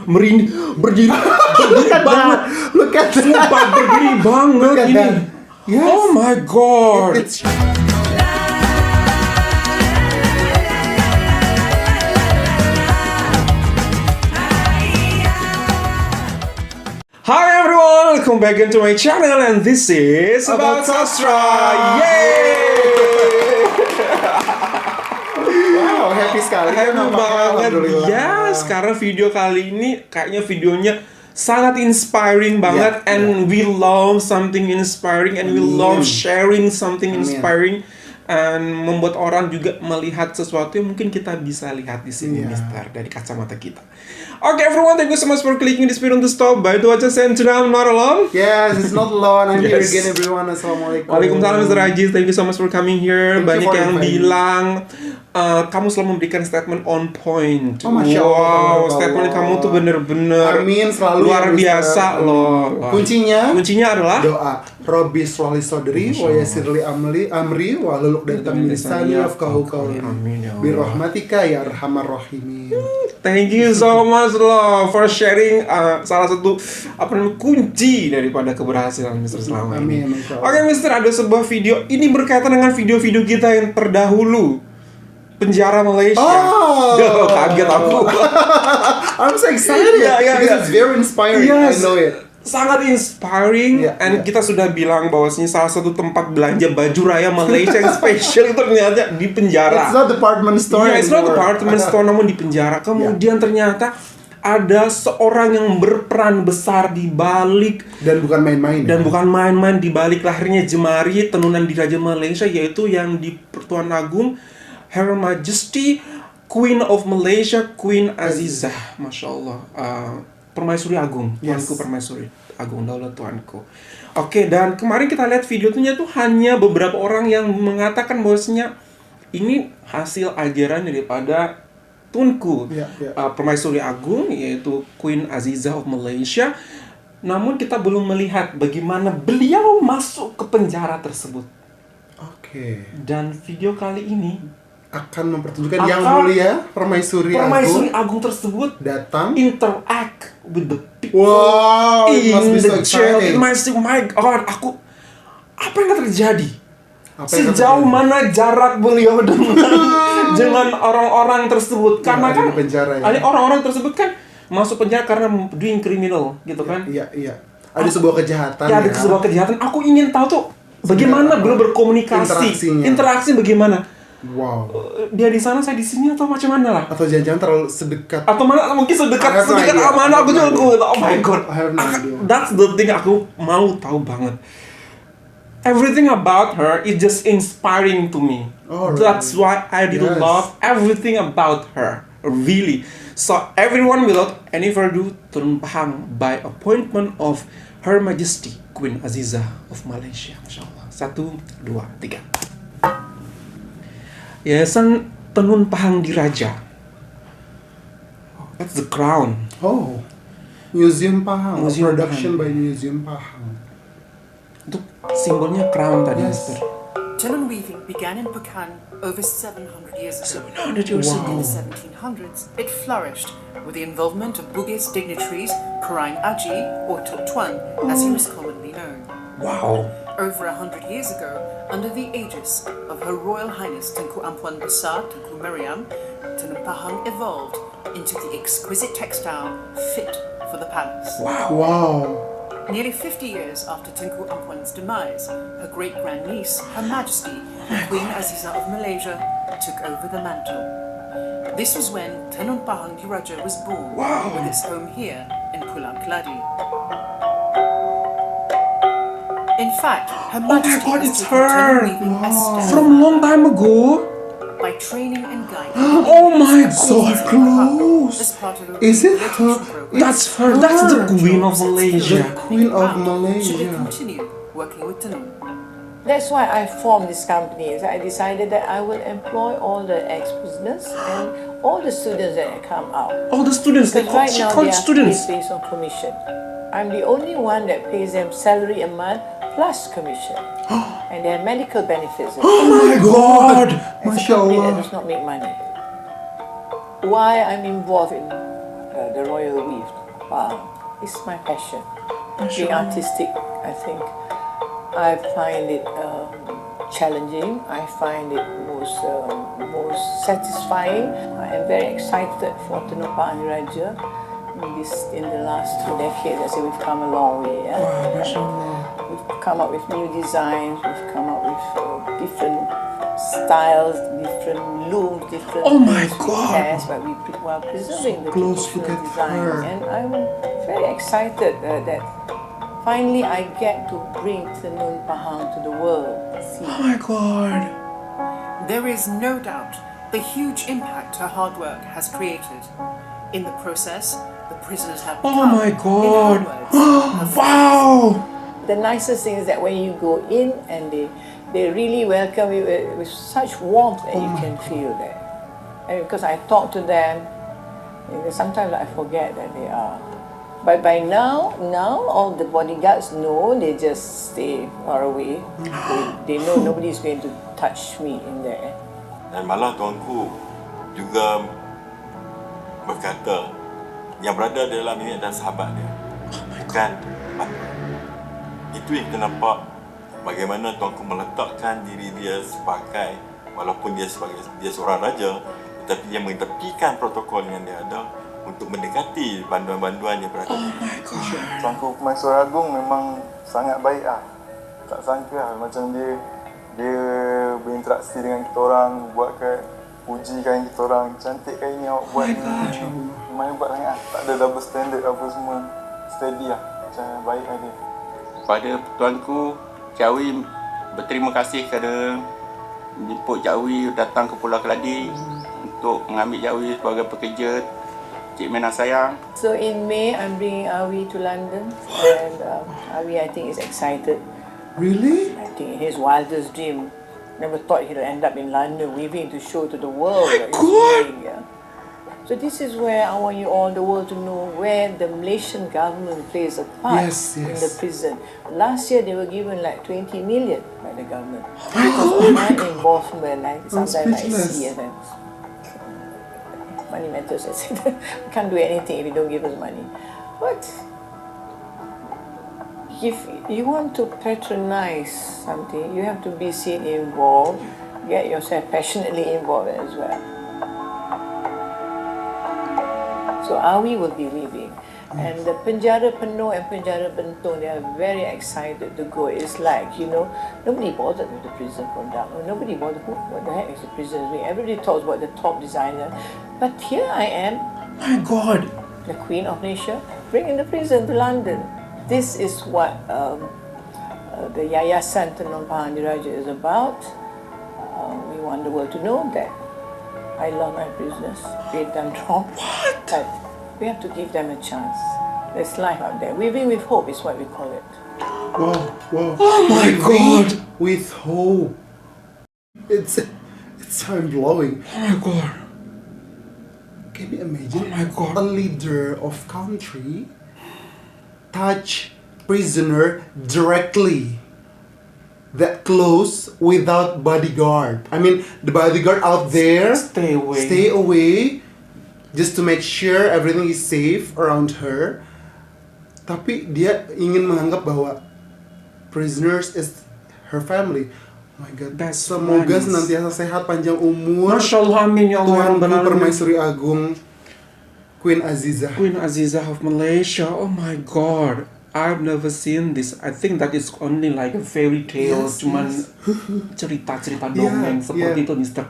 berdiri banget. Look at that. Sumpah berdiri banget Look at ini. that. Yes. Oh my god. It's Hi everyone, welcome back into my channel and this is About Sastra. Yay! wow, happy sekali. Happy Nampaknya, banget. alhamdulillah. Ya, sekarang video kali ini kayaknya videonya sangat inspiring banget and we love something inspiring and we love sharing something inspiring and membuat orang juga melihat sesuatu yang mungkin kita bisa lihat di sini, Mister, dari kacamata kita. Okay, everyone, thank you so much for clicking this video to stop by to watch us and today I'm not alone. Yes, it's not alone. I'm here Yes. again, everyone. Assalamualaikum. Waalaikumsalam Mr. Aziz, thank you so much for coming here. Thank you Banyak for yang inviting me. bilang kamu selalu memberikan statement on point. Oh, Masya Allah. Wow, statement kamu tuh bener-bener Amin, selalu luar ya, Mister. biasa loh. Wah. Kuncinya adalah doa. Robbi sholli sodri wa yassirli amri wa hlul 'uqdatam min lisani yafqahu qawli. Amin ya Allah. Birahmatika ya arhamar rahimin. Thank you so much loh for sharing salah satu kunci daripada keberhasilan Mister selama ini. Amin, Masya Allah. Oke Mister, ada sebuah video ini berkaitan dengan video-video kita yang terdahulu. Penjara Malaysia. Oh. Duh, kaget aku. I'm so excited because it's very inspiring. Yes. I know it. Sangat inspiring and kita sudah bilang bahwasanya salah satu tempat belanja baju raya Malaysia yang spesial itu ternyata di penjara. It's not department store. Yeah, it's not anymore. department store namun di penjara. Kemudian ternyata ada seorang yang berperan besar di balik Dan bukan main-main. dan bukan main-main di balik lahirnya Jemari tenunan diraja Malaysia, yaitu yang di Pertuan Agung Her Majesty Queen of Malaysia, Queen Azizah. Masya Allah. Permaisuri Agung, Tuanku Permaisuri Agung, Daulat Tuanku. Oke, dan kemarin kita lihat videonya tuh hanya beberapa orang yang mengatakan bahwasanya ini hasil ajaran daripada Tunku, Permaisuri Agung, yaitu Queen Azizah of Malaysia. Namun kita belum melihat bagaimana beliau masuk ke penjara tersebut. Oke. Dan video kali ini Akan mempertunjukkan yang mulia Permaisuri Agung tersebut datang interact with the people Wow, it must in be so the jail. exciting. It must be, my God, apa yang terjadi? Apa yang Sejauh terjadi? mana jarak beliau dengan orang-orang tersebut? Karena ada kan di penjara, ya. orang-orang tersebut kan masuk penjara karena doing criminal, gitu kan? Iya. Ada sebuah kejahatan. Ya, ada sebuah kejahatan. Aku ingin tahu tuh bagaimana beliau berkomunikasi, interaksi bagaimana? Wow. Dia di sana, saya di sini, atau macam mana lah? Atau jangan-jangan terlalu sedekat. Atau mana mungkin sedekat mana aku juga oh my God. I have no idea. That's the thing aku mau tahu banget. Everything about her is just inspiring to me. Oh, really? That's why I really love everything about her. Really. So everyone, without any further ado, Tun Pahang by appointment of Her Majesty Queen Azizah of Malaysia. Masya Allah. 1, 2, 3. Yayasan Tenun Pahang Diraja. That's the crown. Oh. Museum Pahang. Museum Production Pahang. by Museum Pahang. Itu simbolnya crown tadi, Yes. Mister. Tenon weaving began in Pekan over 700 years ago. 700 years In ago. the 1700s, it flourished with the involvement of Bugis dignitaries Perang Aji, or Tok Tuan, as he was commonly known. Wow. Over 100 years ago, under the aegis of Her Royal Highness Tengku Ampuan Besar Tengku Meriam, Tenon Pahang evolved into the exquisite textile fit for the palace. Wow. Nearly 50 years after Tengku Ampuan's demise, her great-grandniece, Her Majesty, Queen Azizah of Malaysia, took over the mantle. This was when Tenon Pahang Diraja was born, with its home here in Pulau Keladi. In fact, Her Majesty God, has it's taken her! tenon weaving as standard From long time ago. by training and guiding. Oh my So God. close. As part of a Is it education her? program. That's her. That's the Queen of Malaysia. Queen of She will Malaysia. continue working with Tenon. That's why I formed this company. I decided that I will employ all the ex-prisoners and all the students that come out. All the students, they Because call, right she now called they are students. paid based on commission. I'm the only one that pays them salary a month plus commission. And they have medical benefits. Oh my God. It's a Masya company that Allah. does not make money. Why I'm involved in the royal weave. It's my passion. Being artistic, I think. I find it challenging. I find it most satisfying. I am very excited for Tenun Pahang Diraja. In the last 2 decades, I say we've come a long way. Yeah? Wow, mashallah. We've come up with new designs. We've come up with different styles, different looms, different. Oh my things we God. test, but while preserving the Close, traditional look at design. her. And I'm very excited that finally I get to bring Tenun Pahang to the world. See. Oh my God. There is no doubt the huge impact her hard work has created. In the process, the prisoners have Oh become, my in God. her words, Wow. The nicest thing is that when you go in and they really welcome you with such warmth that you can feel that. And because I talk to them, sometimes I forget that they are. But by now all the bodyguards know, they just stay far away. They know nobody's going to touch me in there. Dan malah tuanku juga berkata yang berada dalam ini adalah sahabat dia. Bukan. Itu yang kita nampak bagaimana tuanku meletakkan diri dia sebagai, walaupun dia seorang raja, tetapi dia mengetepikan protokol yang dia ada untuk mendekati banduan-banduan yang berada di Tuanku Pemaisuri Agung memang sangat baik lah. Tak sangka lah macam dia berinteraksi dengan kita orang, buat puji kain kita orang, cantik kain ni awak buat ni. Memang hebat sangat lah. Tak ada double standard apa semua. Steady lah. Macam baik lah dia. Pada tuanku, Cik Awi berterima kasih kerana menjemput Cik Awi datang ke Pulau Keladi untuk mengambil Cik Awi sebagai pekerja. Cik Mena sayang. So in May, I'm bringing Awi to London, and Awi, I think, is excited. Really? I think his wildest dream. Never thought he'd end up in London, weaving to show to the world what he's doing. Yeah. So this is where I want you all, the world, to know where the Malaysian government plays a part Yes, in yes. the prison. Last year they were given like 20 million by the government because of my involvement. Sometimes I speechless. see and money matters. I said, we can't do anything if you don't give us money. But if you want to patronize something, you have to be seen involved, get yourself passionately involved as well. So Awi will be weaving. And the Penjara Penuh and Penjara Bentong, they are very excited to go. It's like, nobody bothered with the prison product. Nobody bothered, what the heck is the prison doing? Everybody talks about the top designer. But here I am, My God. the Queen of Malaysia, bringing the prison to London. This is what the Yayasan Tenun Pahang Diraja is about. We want the world to know that I love my prisoners, treat them wrong. But we have to give them a chance. There's life out there. Weaving with hope is what we call it. Wow, wow. Oh my God. With hope. It's mind-blowing. Oh my God. Can you imagine Oh my God. a leader of country touch prisoner directly that close without bodyguard? I mean, the bodyguard out there Stay away. stay away just to make sure everything is safe around her. Tapi dia ingin menganggap bahwa prisoners is her family. Oh my God. That's Semoga nice. senantiasa sehat, panjang umur. Masya Allah, amin ya Allah. Tuanku Rabbal Alamin. Permaisuri Agung Queen Azizah. Queen Azizah of Malaysia. Oh my God. I've never seen this. I think that is only like a fairy tale, Yes, cuman yes. cerita-cerita Yeah, dongeng seperti yeah. itu, Mister.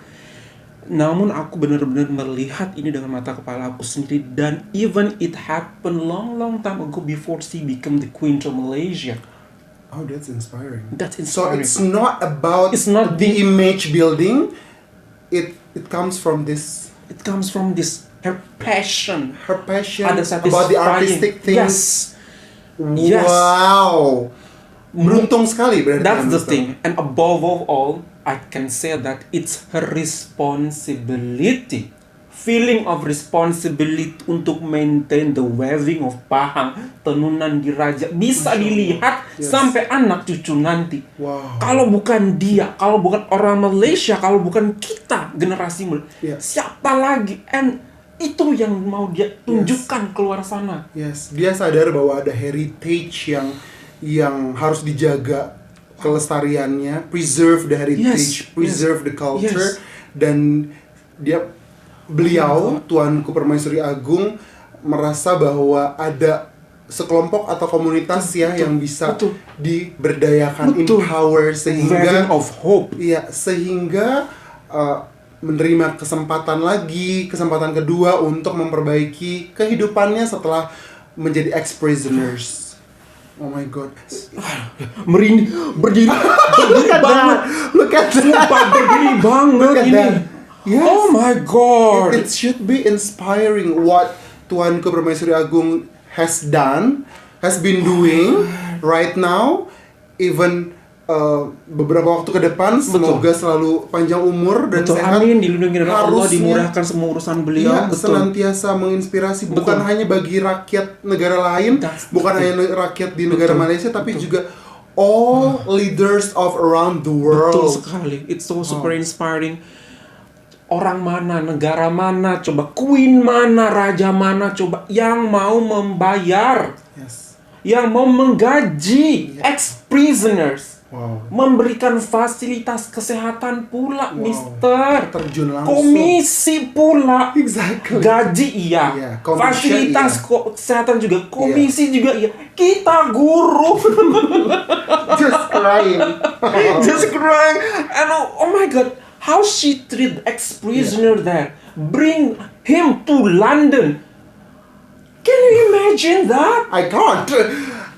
Namun aku benar-benar melihat ini dengan mata kepala aku sendiri, dan even it happened long time ago before she became the Queen of Malaysia. Oh, that's inspiring. That's So inspiring. it's not about It's not the image building. It comes from this, It comes from this her passion. her passion Ada about the satisfying. artistic things. Yes. Yes. Wow. Beruntung sekali berarti. That's the Mister. thing. And above all, I can say that it's her responsibility. Feeling of responsibility untuk maintain the weaving of Pahang, tenunan diraja. Bisa dilihat Yes. sampai anak cucu nanti. Wow. Kalau bukan dia, kalau bukan orang Malaysia, kalau bukan kita generasi muda, Yeah. siapa lagi? And Itu yang mau dia tunjukkan keluar sana. Yes, dia sadar bahwa ada heritage yang harus dijaga kelestariannya, preserve the heritage, preserve the culture, dan beliau Tuanku Permaisuri Agung merasa bahwa ada sekelompok atau komunitas yang bisa diberdayakan, empower, sehingga of hope. Iya, sehingga menerima kesempatan kedua untuk memperbaiki kehidupannya setelah menjadi ex-prisoners. Oh my god. Berdiri banget. Look at that. Sumpah berdiri banget Look at ini. that. Yes. Oh my god. It should be inspiring what Tuanku Permaisuri Agung has been doing right now, even beberapa waktu ke depan. Semoga selalu panjang umur dan sehat. Amin, dilindungi oleh Allah, dimurahkan semua urusan beliau. Senantiasa menginspirasi bukan hanya bagi rakyat negara lain, bukan hanya rakyat di negara Malaysia, tapi juga all leaders of around the world. Betul sekali. It's so super inspiring. Orang mana, negara mana, coba queen mana, raja mana, coba yang mau membayar, yang mau menggaji ex-prisoners, memberikan fasilitas kesehatan pula, mister, terjun langsung, komisi pula, gaji fasilitas kesehatan juga, komisi juga kita guru, just crying, and oh my god, how she treat the ex-prisoner there, bring him to London. Can you imagine that? I can't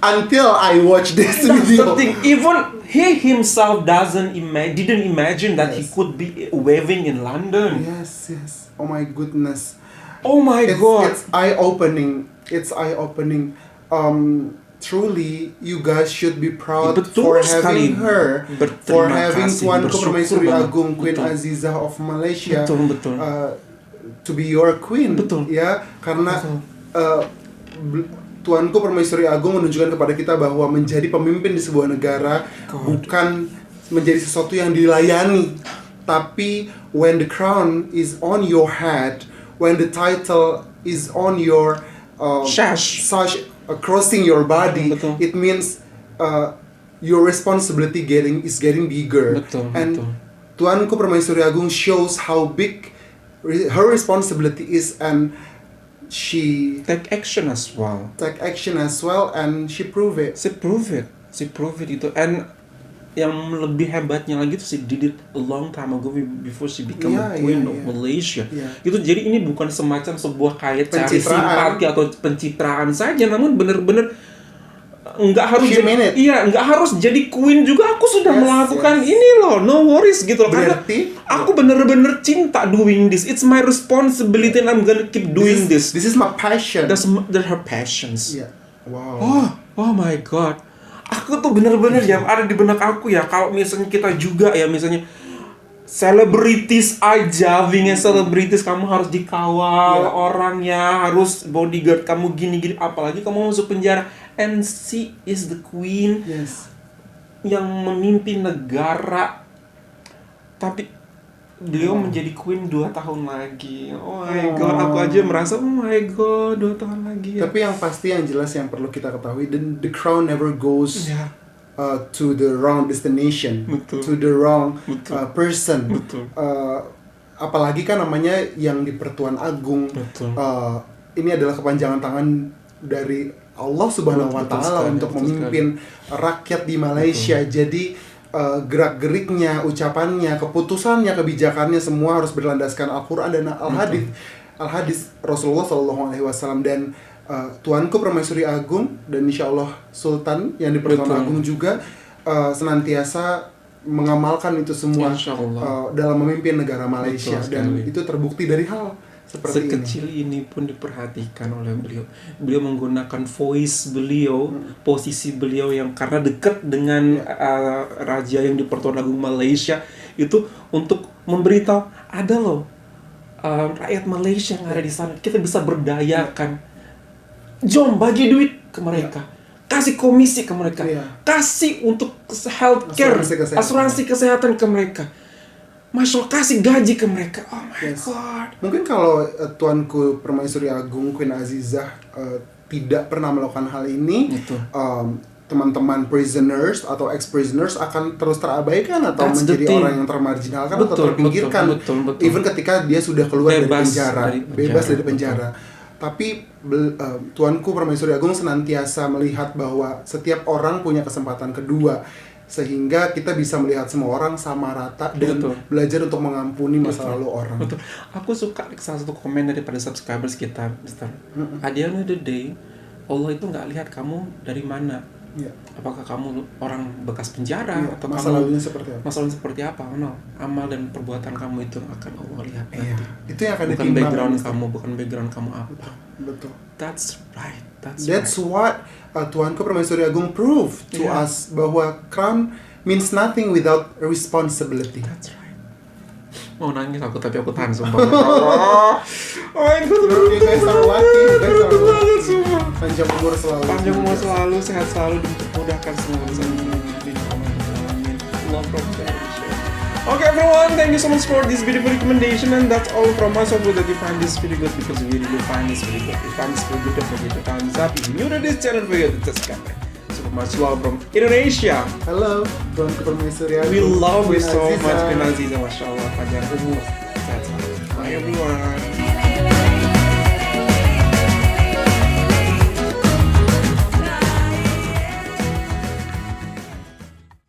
until I watch this video. The thing. Even he himself didn't imagine that he could be waving in London. Yes. Oh my goodness. Oh my god. It's eye-opening. Truly, you guys should be proud for having her, for having Tuanku Permaisuri Agung, Queen Azizah of Malaysia, to be your queen. Ya, karena Tuanku Permaisuri Agung menunjukkan kepada kita bahwa menjadi pemimpin di sebuah negara bukan menjadi sesuatu yang dilayani, tapi when the crown is on your head, when the title is on your sash, crossing your body, it means your responsibility is getting bigger. Tuanku Permaisuri Agung shows how big her responsibility is, and she take action as well, and she prove it itu. And yang lebih hebatnya lagi itu she did it a long time ago before she become a queen of Malaysia. Itu jadi ini bukan semacam sebuah kayak cari simpati atau pencitraan saja, namun benar-benar nggak harus jadi queen juga. Aku sudah melakukan ini loh, no worries gitu loh. Karena aku benar-benar cinta doing this. It's my responsibility and I'm gonna keep doing this. This is my passion. That's her passions. Wow. Oh my god. Aku tuh bener-bener yang ada di benak aku ya, kalau misalnya kita juga ya, misalnya celebrities aja, wingnya celebrities, kamu harus dikawal orangnya, harus bodyguard kamu gini-gini, apalagi kamu masuk penjara, and she is the queen yang memimpin negara, tapi beliau menjadi queen 2 tahun lagi. Oh my god, aku aja merasa oh my god, 2 tahun lagi ya. Tapi yang pasti, yang jelas, yang perlu kita ketahui, the crown never goes to the wrong destination, to the wrong person. Apalagi kan namanya yang di Pertuan Agung. Ini adalah kepanjangan tangan dari Allah Subhanahu wa Ta'ala untuk memimpin rakyat di Malaysia. Jadi gerak-geriknya, ucapannya, keputusannya, kebijakannya semua harus berlandaskan Al-Quran dan Al-Hadis Rasulullah SAW. Dan Tuanku Permaisuri Agung dan insyaallah Sultan yang di Pertuan Agung juga senantiasa mengamalkan itu semua dalam memimpin negara Malaysia. Dan itu terbukti dari hal seperti sekecil ini pun diperhatikan oleh beliau. Beliau menggunakan voice beliau, posisi beliau yang karena dekat dengan raja yang di Pertuan Agung Malaysia itu untuk memberitahu ada loh rakyat Malaysia yang ada di sana, kita bisa berdayakan. Jom bagi duit ke mereka, kasih komisi ke mereka, kasih untuk healthcare, asuransi kesehatan ke mereka. Masya Allah, kasih gaji ke mereka. Oh my Yes. god. Mungkin kalau Tuanku Permaisuri Agung Queen Azizah tidak pernah melakukan hal ini, Itu. Teman-teman prisoners atau ex-prisoners akan terus terabaikan atau That's the menjadi thing. orang yang termarginalkan atau Betul, terpinggirkan, betul. even ketika dia sudah keluar Bebas dari dari bebas penjara, dari penjara. Tapi Tuanku Permaisuri Agung senantiasa melihat bahwa setiap orang punya kesempatan kedua, sehingga kita bisa melihat semua orang sama rata dan Betul. belajar untuk mengampuni masa lalu orang. Betul. Aku suka salah satu komen daripada subscribers kita, Mister. At the end of the day, Allah itu nggak lihat kamu dari mana. Ya. Apakah kamu orang bekas penjara Iya, atau masa kamu lalunya seperti apa? masalah seperti apa? No. Amal dan perbuatan kamu itu akan Allah lihat Iya, nanti. itu yang akan Bukan ditimbang. background kamu, bukan background kamu apa. Betul. That's right. That's What Tuanku Permaisuri Agung proved to Yeah. us, bahwa crown means nothing without responsibility. That's right. Mau nangis aku tapi aku tahan sumpah. Oh my god. You guys are lucky, you guys are lucky. Sumpah. Panjang umur selalu. Panjang umur selalu, sehat selalu, dan dimudahkan semua urusan hidup. Amin. Love from Indonesia. Okay everyone, thank you so much for this beautiful recommendation, and that's all from us. I hope that you find this video good, because we really find this video good. If you find this video good, don't forget to thumbs up. If you're new to this channel, forget to subscribe. So much love from Indonesia. Hello, Tuanku Permaisuri Agung. We love you Queen so Azizah. much, Queen Azizah. Masya Allah, panjang umur. Sehat selalu. Bye everyone.